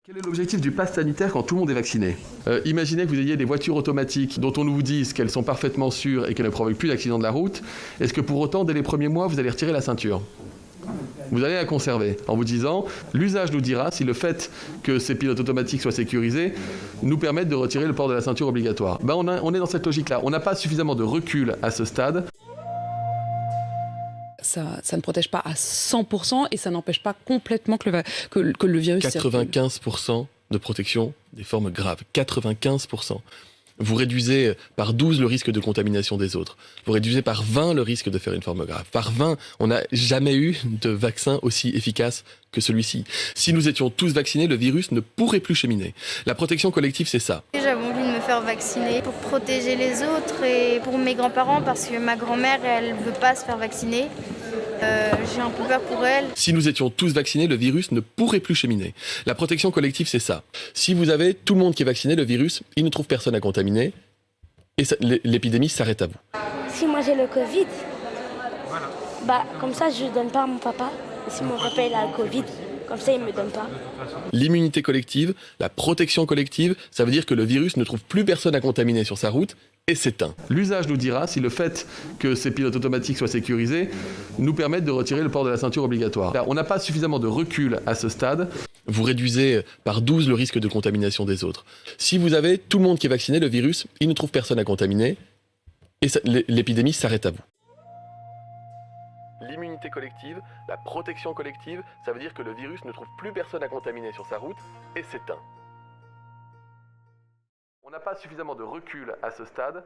Quel est l'objectif du pass sanitaire quand tout le monde est vacciné? Imaginez que vous ayez des voitures automatiques dont on nous vous dise qu'elles sont parfaitement sûres et qu'elles ne provoquent plus d'accidents de la route. Est-ce que pour autant, dès les premiers mois, vous allez retirer la ceinture? Vous allez la conserver en vous disant, l'usage nous dira si le fait que ces pilotes automatiques soient sécurisés nous permettent de retirer le port de la ceinture obligatoire. On est dans cette logique-là. On n'a pas suffisamment de recul à ce stade. Ça ne protège pas à 100% et ça n'empêche pas complètement que le virus circule. 95% de protection des formes graves. 95%. Vous réduisez par 12 le risque de contamination des autres. Vous réduisez par 20 le risque de faire une forme grave. Par 20, on n'a jamais eu de vaccin aussi efficace que celui-ci. Si nous étions tous vaccinés, le virus ne pourrait plus cheminer. La protection collective, c'est ça. J'avais envie de me faire vacciner pour protéger les autres et pour mes grands-parents parce que ma grand-mère, elle ne veut pas se faire vacciner. J'ai un peu peur pour elle. Si nous étions tous vaccinés, le virus ne pourrait plus cheminer. La protection collective, c'est ça. Si vous avez tout le monde qui est vacciné, le virus, il ne trouve personne à contaminer et l'épidémie s'arrête à vous. Si moi j'ai le Covid, comme ça je ne donne pas à mon papa. Et si mon papa il a le Covid, comme ça il ne me donne pas. L'immunité collective, la protection collective, ça veut dire que le virus ne trouve plus personne à contaminer sur sa route et s'éteint. L'usage nous dira si le fait que ces pilotes automatiques soient sécurisés nous permettent de retirer le port de la ceinture obligatoire. On n'a pas suffisamment de recul à ce stade. Vous réduisez par 12 le risque de contamination des autres. Si vous avez tout le monde qui est vacciné, le virus, il ne trouve personne à contaminer et l'épidémie s'arrête à vous. L'immunité collective, la protection collective, ça veut dire que le virus ne trouve plus personne à contaminer sur sa route et s'éteint. On n'a pas suffisamment de recul à ce stade.